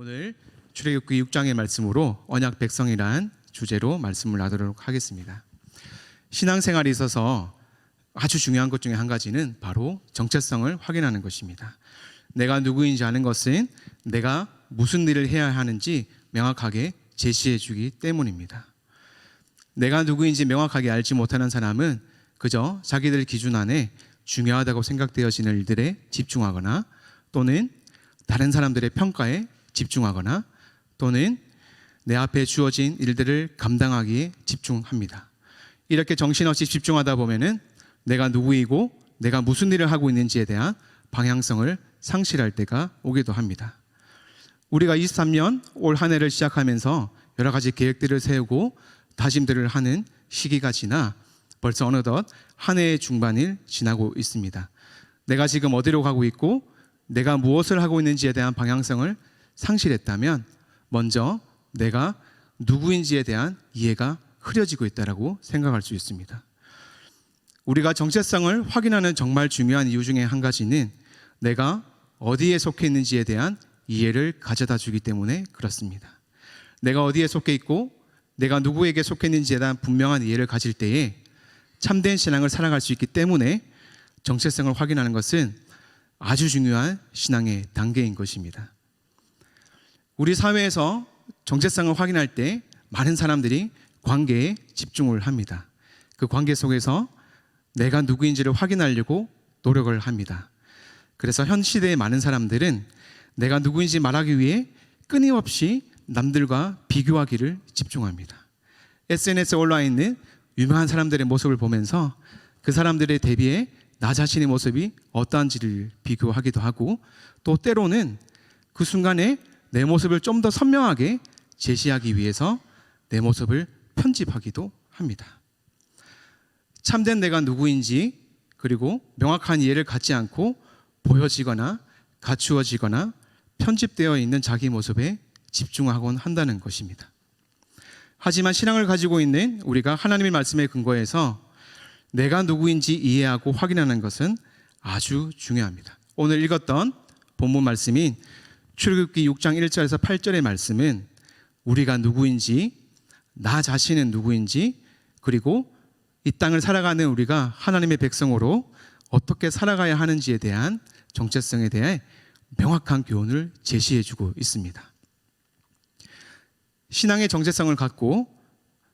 오늘 출애굽기 6장의 말씀으로 언약 백성이란 주제로 말씀을 나누도록 하겠습니다. 신앙생활에 있어서 아주 중요한 것 중에 한 가지는 바로 정체성을 확인하는 것입니다. 내가 누구인지 아는 것은 내가 무슨 일을 해야 하는지 명확하게 제시해 주기 때문입니다. 내가 누구인지 명확하게 알지 못하는 사람은 그저 자기들 기준 안에 중요하다고 생각되어지는 일들에 집중하거나 또는 다른 사람들의 평가에 집중하거나 또는 내 앞에 주어진 일들을 감당하기에 집중합니다. 이렇게 정신없이 집중하다 보면은 내가 누구이고 내가 무슨 일을 하고 있는지에 대한 방향성을 상실할 때가 오기도 합니다. 우리가 23년 올 한 해를 시작하면서 여러 가지 계획들을 세우고 다짐들을 하는 시기가 지나 벌써 어느덧 한 해의 중반을 지나고 있습니다. 내가 지금 어디로 가고 있고 내가 무엇을 하고 있는지에 대한 방향성을 상실했다면 먼저 내가 누구인지에 대한 이해가 흐려지고 있다고 생각할 수 있습니다. 우리가 정체성을 확인하는 정말 중요한 이유 중에 한 가지는 내가 어디에 속해 있는지에 대한 이해를 가져다 주기 때문에 그렇습니다. 내가 어디에 속해 있고 내가 누구에게 속해 있는지에 대한 분명한 이해를 가질 때에 참된 신앙을 살아갈 수 있기 때문에 정체성을 확인하는 것은 아주 중요한 신앙의 단계인 것입니다. 우리 사회에서 정체성을 확인할 때 많은 사람들이 관계에 집중을 합니다. 그 관계 속에서 내가 누구인지를 확인하려고 노력을 합니다. 그래서 현 시대의 많은 사람들은 내가 누구인지 말하기 위해 끊임없이 남들과 비교하기를 집중합니다. SNS에 올라와 있는 유명한 사람들의 모습을 보면서 그 사람들에 대비해 나 자신의 모습이 어떠한지를 비교하기도 하고 또 때로는 그 순간에 내 모습을 좀 더 선명하게 제시하기 위해서 내 모습을 편집하기도 합니다. 참된 내가 누구인지 그리고 명확한 이해를 갖지 않고 보여지거나 갖추어지거나 편집되어 있는 자기 모습에 집중하곤 한다는 것입니다. 하지만 신앙을 가지고 있는 우리가 하나님의 말씀에 근거해서 내가 누구인지 이해하고 확인하는 것은 아주 중요합니다. 오늘 읽었던 본문 말씀인 출애굽기 6장 1절에서 8절의 말씀은 우리가 누구인지, 나 자신은 누구인지, 그리고 이 땅을 살아가는 우리가 하나님의 백성으로 어떻게 살아가야 하는지에 대한 정체성에 대해 명확한 교훈을 제시해주고 있습니다. 신앙의 정체성을 갖고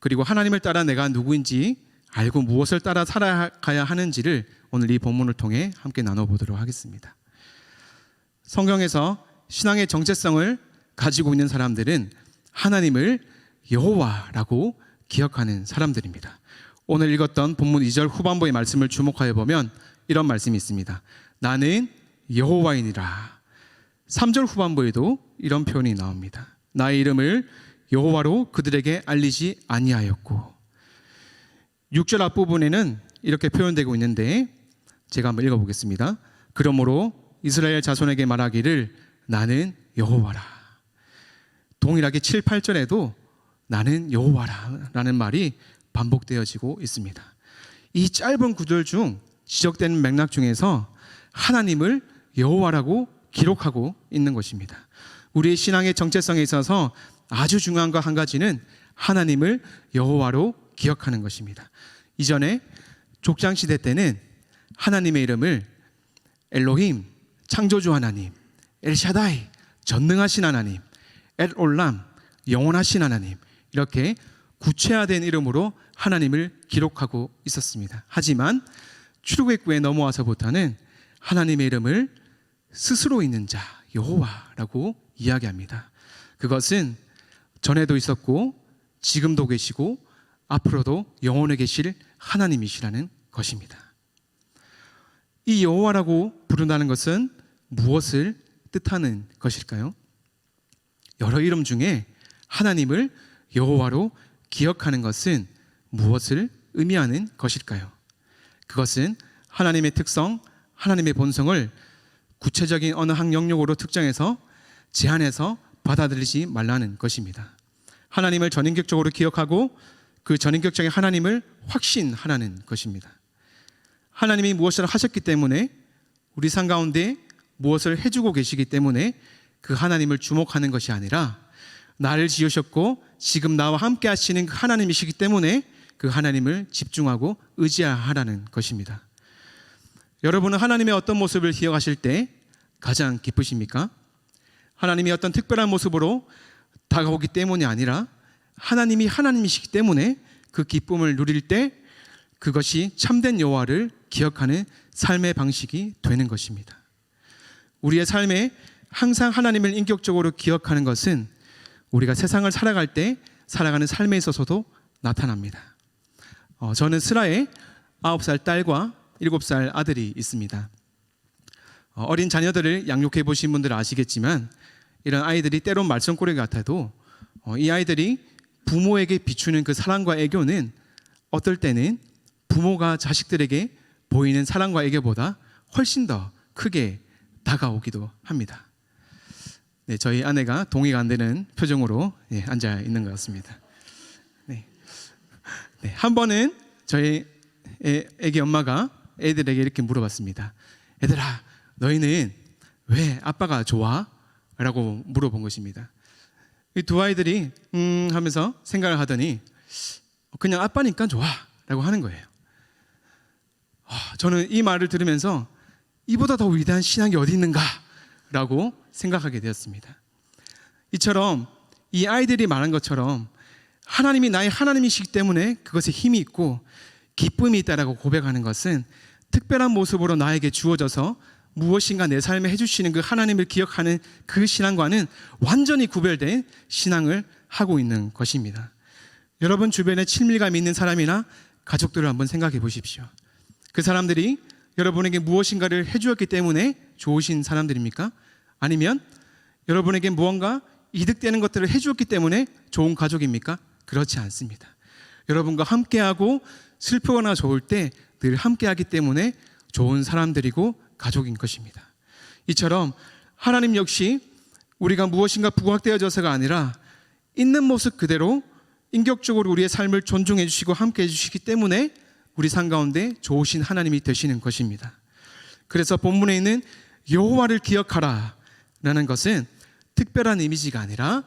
그리고 하나님을 따라 내가 누구인지 알고 무엇을 따라 살아가야 하는지를 오늘 이 본문을 통해 함께 나눠보도록 하겠습니다. 성경에서 신앙의 정체성을 가지고 있는 사람들은 하나님을 여호와라고 기억하는 사람들입니다. 오늘 읽었던 본문 2절 후반부의 말씀을 주목하여 보면 이런 말씀이 있습니다. 나는 여호와이니라. 3절 후반부에도 이런 표현이 나옵니다. 나의 이름을 여호와로 그들에게 알리지 아니하였고. 6절 앞부분에는 이렇게 표현되고 있는데 제가 한번 읽어보겠습니다. 그러므로 이스라엘 자손에게 말하기를 나는 여호와라. 동일하게 7, 8절에도 나는 여호와라 라는 말이 반복되어지고 있습니다. 이 짧은 구절 중 지적되는 맥락 중에서 하나님을 여호와라고 기록하고 있는 것입니다. 우리의 신앙의 정체성에 있어서 아주 중요한 것 한 가지는 하나님을 여호와로 기억하는 것입니다. 이전에 족장시대 때는 하나님의 이름을 엘로힘, 창조주 하나님, 엘샤다이, 전능하신 하나님, 엘올람, 영원하신 하나님, 이렇게 구체화된 이름으로 하나님을 기록하고 있었습니다. 하지만 출애굽기에 넘어와서부터는 하나님의 이름을 스스로 있는 자 여호와라고 이야기합니다. 그것은 전에도 있었고 지금도 계시고 앞으로도 영원히 계실 하나님이시라는 것입니다. 이 여호와라고 부른다는 것은 무엇을 뜻하는 것일까요? 여러 이름 중에 하나님을 여호와로 기억하는 것은 무엇을 의미하는 것일까요? 그것은 하나님의 특성, 하나님의 본성을 구체적인 어느 한 영역으로 특정해서 제한해서 받아들이지 말라는 것입니다. 하나님을 전인격적으로 기억하고 그 전인격적인 하나님을 확신하라는 것입니다. 하나님이 무엇을 하셨기 때문에 우리 삶 가운데 무엇을 해주고 계시기 때문에 그 하나님을 주목하는 것이 아니라 나를 지으셨고 지금 나와 함께 하시는 그 하나님이시기 때문에 그 하나님을 집중하고 의지하라는 것입니다. 여러분은 하나님의 어떤 모습을 기억하실 때 가장 기쁘십니까? 하나님이 어떤 특별한 모습으로 다가오기 때문이 아니라 하나님이 하나님이시기 때문에 그 기쁨을 누릴 때 그것이 참된 여호와를 기억하는 삶의 방식이 되는 것입니다. 우리의 삶에 항상 하나님을 인격적으로 기억하는 것은 우리가 세상을 살아갈 때 살아가는 삶에 있어서도 나타납니다. 저는 슬하에 9살 딸과 7살 아들이 있습니다. 어린 자녀들을 양육해 보신 분들은 아시겠지만 이런 아이들이 때론 말썽꾸러기 같아도 이 아이들이 부모에게 비추는 그 사랑과 애교는 어떨 때는 부모가 자식들에게 보이는 사랑과 애교보다 훨씬 더 크게 다가오기도 합니다. 네, 저희 아내가 동의가 안 되는 표정으로 앉아 있는 것 같습니다. 네, 한 번은 저희 애기 엄마가 애들에게 이렇게 물어봤습니다. 애들아, 너희는 왜 아빠가 좋아? 라고 물어본 것입니다. 이 두 아이들이 하면서 생각을 하더니 그냥 아빠니까 좋아 라고 하는 거예요. 저는 이 말을 들으면서 이보다 더 위대한 신앙이 어디 있는가 라고 생각하게 되었습니다. 이처럼 이 아이들이 말한 것처럼 하나님이 나의 하나님이시기 때문에 그것에 힘이 있고 기쁨이 있다라고 고백하는 것은 특별한 모습으로 나에게 주어져서 무엇인가 내 삶에 해주시는 그 하나님을 기억하는 그 신앙과는 완전히 구별된 신앙을 하고 있는 것입니다. 여러분 주변에 친밀감 있는 사람이나 가족들을 한번 생각해 보십시오. 그 사람들이 여러분에게 무엇인가를 해주었기 때문에 좋으신 사람들입니까? 아니면 여러분에게 무언가 이득되는 것들을 해주었기 때문에 좋은 가족입니까? 그렇지 않습니다. 여러분과 함께하고 슬프거나 좋을 때 늘 함께하기 때문에 좋은 사람들이고 가족인 것입니다. 이처럼 하나님 역시 우리가 무엇인가 부각되어져서가 아니라 있는 모습 그대로 인격적으로 우리의 삶을 존중해 주시고 함께해 주시기 때문에 우리 삶 가운데 좋으신 하나님이 되시는 것입니다. 그래서 본문에 있는 여호와를 기억하라 라는 것은 특별한 이미지가 아니라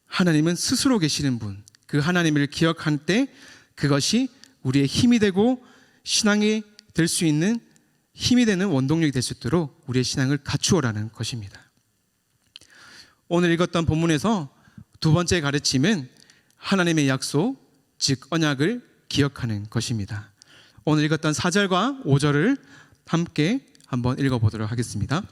하나님은 스스로 계시는 분, 그 하나님을 기억할 때 그것이 우리의 힘이 되고 신앙이 될 수 있는 힘이 되는 원동력이 될 수 있도록 우리의 신앙을 갖추어라는 것입니다. 오늘 읽었던 본문에서 두 번째 가르침은 하나님의 약속, 즉 언약을 기억하는 것입니다. 오늘 읽었던 4절과 5절을 함께 한번 읽어보도록 하겠습니다.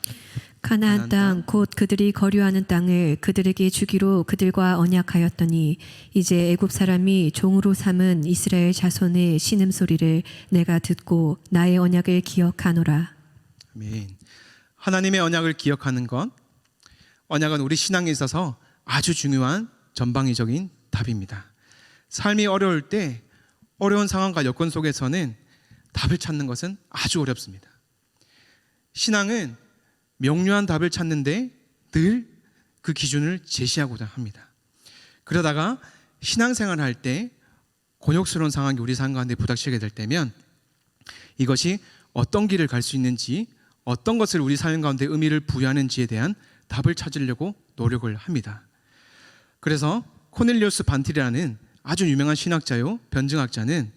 가나안 땅 곧 그들이 거류하는 땅을 그들에게 주기로 그들과 언약하였더니 이제 애굽 사람이 종으로 삼은 이스라엘 자손의 신음소리를 내가 듣고 나의 언약을 기억하노라. 아멘. 하나님의 언약을 기억하는 것, 언약은 우리 신앙에 있어서 아주 중요한 전방위적인 답입니다. 삶이 어려울 때 어려운 상황과 여건 속에서는 답을 찾는 것은 아주 어렵습니다. 신앙은 명료한 답을 찾는데 늘 그 기준을 제시하고자 합니다. 그러다가 신앙생활을 할 때 곤욕스러운 상황이 우리 삶 가운데 부닥치게 될 때면 이것이 어떤 길을 갈 수 있는지, 어떤 것을 우리 삶 가운데 의미를 부여하는지에 대한 답을 찾으려고 노력을 합니다. 그래서 코넬리우스 반틸이라는 아주 유명한 신학자요 변증학자는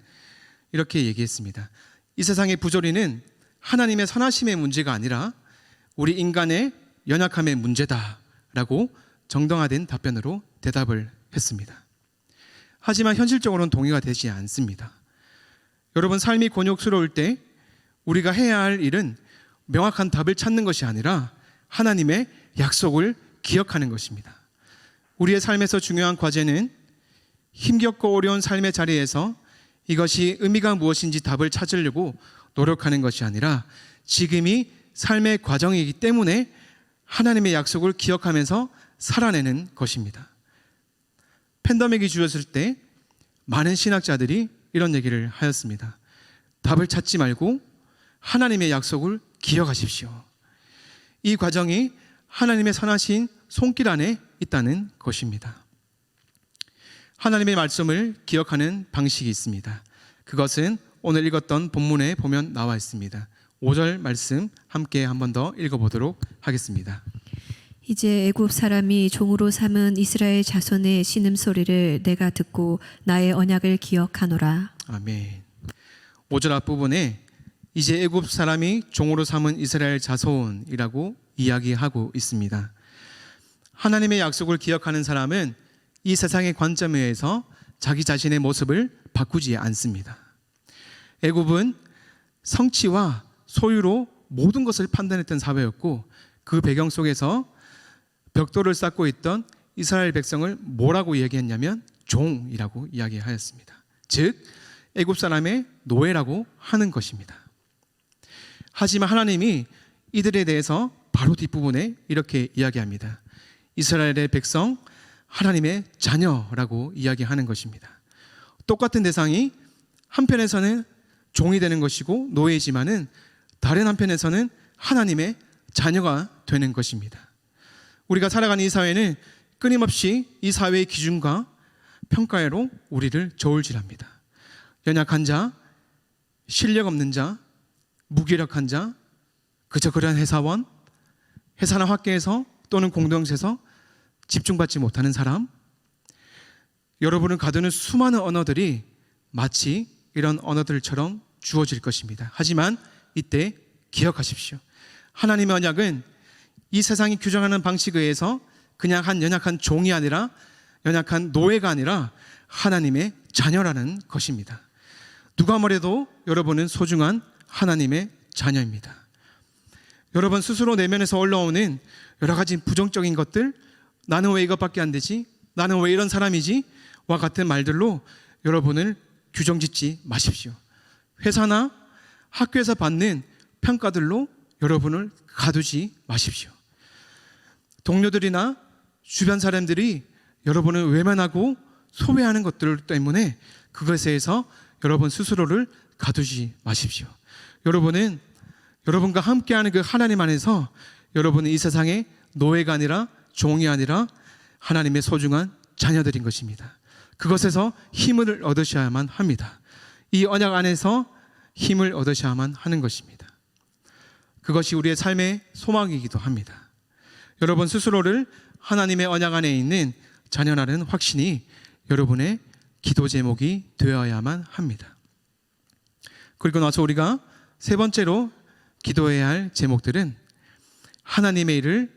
이렇게 얘기했습니다. 이 세상의 부조리는 하나님의 선하심의 문제가 아니라 우리 인간의 연약함의 문제다라고 정당화된 답변으로 대답을 했습니다. 하지만 현실적으로는 동의가 되지 않습니다. 여러분, 삶이 곤욕스러울 때 우리가 해야 할 일은 명확한 답을 찾는 것이 아니라 하나님의 약속을 기억하는 것입니다. 우리의 삶에서 중요한 과제는 힘겹고 어려운 삶의 자리에서 이것이 의미가 무엇인지 답을 찾으려고 노력하는 것이 아니라 지금이 삶의 과정이기 때문에 하나님의 약속을 기억하면서 살아내는 것입니다. 팬데믹이 주어졌을 때 많은 신학자들이 이런 얘기를 하였습니다. 답을 찾지 말고 하나님의 약속을 기억하십시오. 이 과정이 하나님의 선하신 손길 안에 있다는 것입니다. 하나님의 말씀을 기억하는 방식이 있습니다. 그것은 오늘 읽었던 본문에 보면 나와 있습니다. 5절 말씀 함께 한 번 더 읽어보도록 하겠습니다. 이제 애굽 사람이 종으로 삼은 이스라엘 자손의 신음소리를 내가 듣고 나의 언약을 기억하노라. 아멘. 5절 앞부분에 이제 애굽 사람이 종으로 삼은 이스라엘 자손이라고 이야기하고 있습니다. 하나님의 약속을 기억하는 사람은 이 세상의 관점에 의해서 자기 자신의 모습을 바꾸지 않습니다. 애굽은 성취와 소유로 모든 것을 판단했던 사회였고, 그 배경 속에서 벽돌을 쌓고 있던 이스라엘 백성을 뭐라고 얘기했냐면 종이라고 이야기하였습니다. 즉 애굽 사람의 노예라고 하는 것입니다. 하지만 하나님이 이들에 대해서 바로 뒷부분에 이렇게 이야기합니다. 이스라엘의 백성, 하나님의 자녀라고 이야기하는 것입니다. 똑같은 대상이 한편에서는 종이 되는 것이고 노예지만은 다른 한편에서는 하나님의 자녀가 되는 것입니다. 우리가 살아가는 이 사회는 끊임없이 이 사회의 기준과 평가로 우리를 저울질합니다. 연약한 자, 실력 없는 자, 무기력한 자, 그저 그런 회사원, 회사나 학계에서 또는 공동체에서 집중받지 못하는 사람, 여러분을 가두는 수많은 언어들이 마치 이런 언어들처럼 주어질 것입니다. 하지만 이때 기억하십시오. 하나님의 언약은 이 세상이 규정하는 방식에 의해서 그냥 한 연약한 종이 아니라, 연약한 노예가 아니라 하나님의 자녀라는 것입니다. 누가 뭐래도 여러분은 소중한 하나님의 자녀입니다. 여러분 스스로 내면에서 올라오는 여러 가지 부정적인 것들, 나는 왜 이것밖에 안 되지? 나는 왜 이런 사람이지? 와 같은 말들로 여러분을 규정짓지 마십시오. 회사나 학교에서 받는 평가들로 여러분을 가두지 마십시오. 동료들이나 주변 사람들이 여러분을 외면하고 소외하는 것들 때문에 그것에서 여러분 스스로를 가두지 마십시오. 여러분은 여러분과 함께하는 그 하나님 안에서 여러분은 이 세상의 노예가 아니라, 종이 아니라 하나님의 소중한 자녀들인 것입니다. 그것에서 힘을 얻으셔야만 합니다. 이 언약 안에서 힘을 얻으셔야만 하는 것입니다. 그것이 우리의 삶의 소망이기도 합니다. 여러분 스스로를 하나님의 언약 안에 있는 자녀라는 확신이 여러분의 기도 제목이 되어야만 합니다. 그리고 나서 우리가 세 번째로 기도해야 할 제목들은 하나님의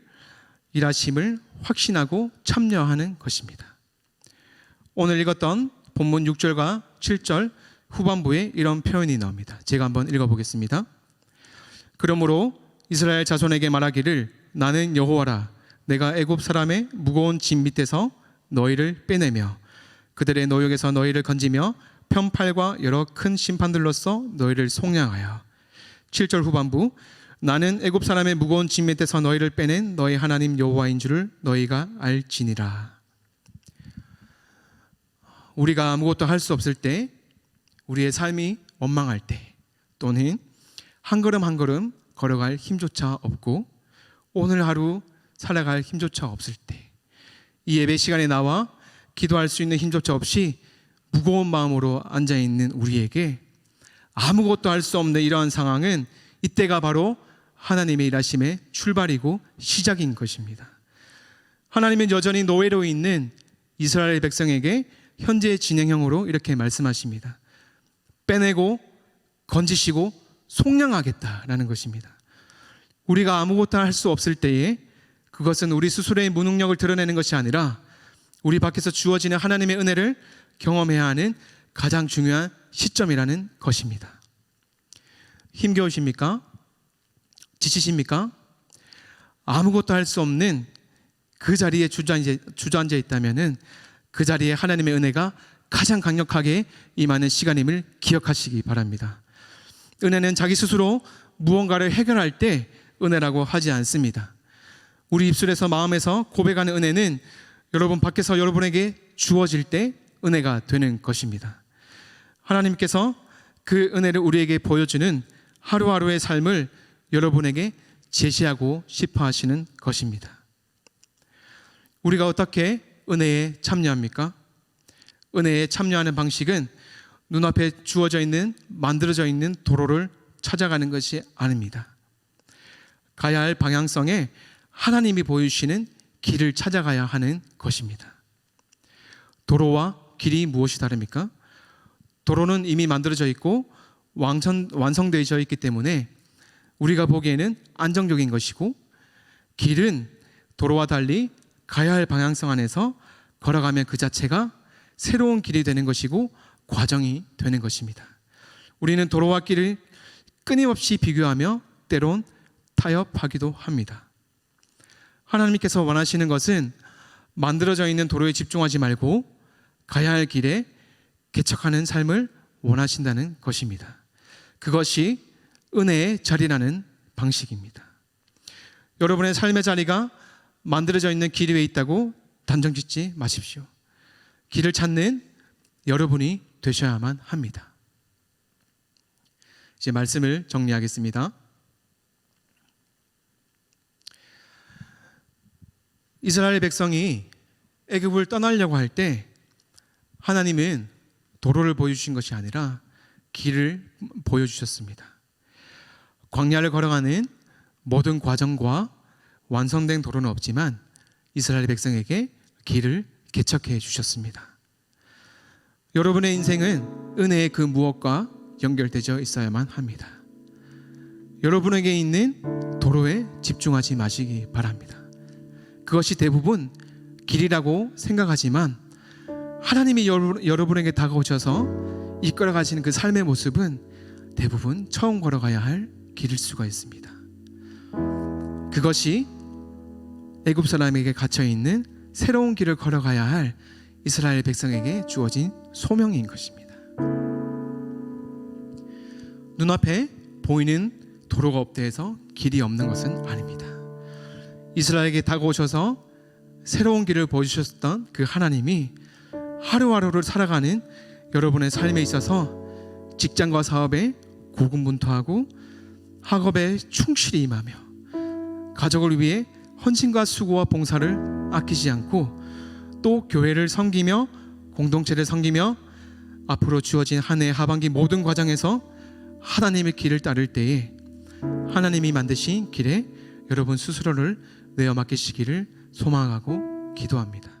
일하심을 확신하고 참여하는 것입니다. 오늘 읽었던 본문 6절과 7절 후반부에 이런 표현이 나옵니다. 제가 한번 읽어보겠습니다. 그러므로 이스라엘 자손에게 말하기를 나는 여호와라. 내가 애굽 사람의 무거운 짐 밑에서 너희를 빼내며 그들의 노역에서 너희를 건지며 편팔과 여러 큰 심판들로서 너희를 속량하여. 7절 후반부 나는 애굽 사람의 무거운 짐 밑에서 너희를 빼낸 너희 하나님 여호와인 줄을 너희가 알지니라. 우리가 아무것도 할 수 없을 때, 우리의 삶이 원망할 때, 또는 한 걸음 한 걸음 걸어갈 힘조차 없고 오늘 하루 살아갈 힘조차 없을 때, 이 예배 시간에 나와 기도할 수 있는 힘조차 없이 무거운 마음으로 앉아있는 우리에게 아무것도 할 수 없는 이러한 상황은 이때가 바로 하나님의 일하심의 출발이고 시작인 것입니다. 하나님은 여전히 노예로 있는 이스라엘 백성에게 현재의 진행형으로 이렇게 말씀하십니다. 빼내고 건지시고 속량하겠다라는 것입니다. 우리가 아무것도 할 수 없을 때에 그것은 우리 스스로의 무능력을 드러내는 것이 아니라 우리 밖에서 주어지는 하나님의 은혜를 경험해야 하는 가장 중요한 시점이라는 것입니다. 힘겨우십니까? 지치십니까? 아무것도 할 수 없는 그 자리에 주저앉아 있다면은 그 자리에 하나님의 은혜가 가장 강력하게 임하는 시간임을 기억하시기 바랍니다. 은혜는 자기 스스로 무언가를 해결할 때 은혜라고 하지 않습니다. 우리 입술에서 마음에서 고백하는 은혜는 여러분 밖에서 여러분에게 주어질 때 은혜가 되는 것입니다. 하나님께서 그 은혜를 우리에게 보여주는 하루하루의 삶을 여러분에게 제시하고 싶어 하시는 것입니다. 우리가 어떻게 은혜에 참여합니까? 은혜에 참여하는 방식은 눈앞에 주어져 있는, 만들어져 있는 도로를 찾아가는 것이 아닙니다. 가야 할 방향성에 하나님이 보여주시는 길을 찾아가야 하는 것입니다. 도로와 길이 무엇이 다릅니까? 도로는 이미 만들어져 있고 완성되어 있기 때문에 우리가 보기에는 안정적인 것이고, 길은 도로와 달리 가야 할 방향성 안에서 걸어가면 그 자체가 새로운 길이 되는 것이고 과정이 되는 것입니다. 우리는 도로와 길을 끊임없이 비교하며 때론 타협하기도 합니다. 하나님께서 원하시는 것은 만들어져 있는 도로에 집중하지 말고 가야 할 길에 개척하는 삶을 원하신다는 것입니다. 그것이 은혜의 자리라는 방식입니다. 여러분의 삶의 자리가 만들어져 있는 길 위에 있다고 단정짓지 마십시오. 길을 찾는 여러분이 되셔야만 합니다. 이제 말씀을 정리하겠습니다. 이스라엘 백성이 애굽을 떠나려고 할 때 하나님은 도로를 보여주신 것이 아니라 길을 보여주셨습니다. 광야를 걸어가는 모든 과정과 완성된 도로는 없지만 이스라엘 백성에게 길을 개척해 주셨습니다. 여러분의 인생은 은혜의 그 무엇과 연결되어 있어야만 합니다. 여러분에게 있는 도로에 집중하지 마시기 바랍니다. 그것이 대부분 길이라고 생각하지만 하나님이 여러분에게 다가오셔서 이끌어 가시는 그 삶의 모습은 대부분 처음 걸어가야 할 길일 수가 있습니다. 그것이 애굽 사람에게 갇혀 있는 새로운 길을 걸어가야 할 이스라엘 백성에게 주어진 소명인 것입니다. 눈앞에 보이는 도로가 없다 해서 길이 없는 것은 아닙니다. 이스라엘에게 다가오셔서 새로운 길을 보여주셨던 그 하나님이 하루하루를 살아가는 여러분의 삶에 있어서 직장과 사업에 고군분투하고 학업에 충실히 임하며 가족을 위해 헌신과 수고와 봉사를 아끼지 않고 또 교회를 섬기며 공동체를 섬기며 앞으로 주어진 한 해 하반기 모든 과정에서 하나님의 길을 따를 때에 하나님이 만드신 길에 여러분 스스로를 내어 맡기시기를 소망하고 기도합니다.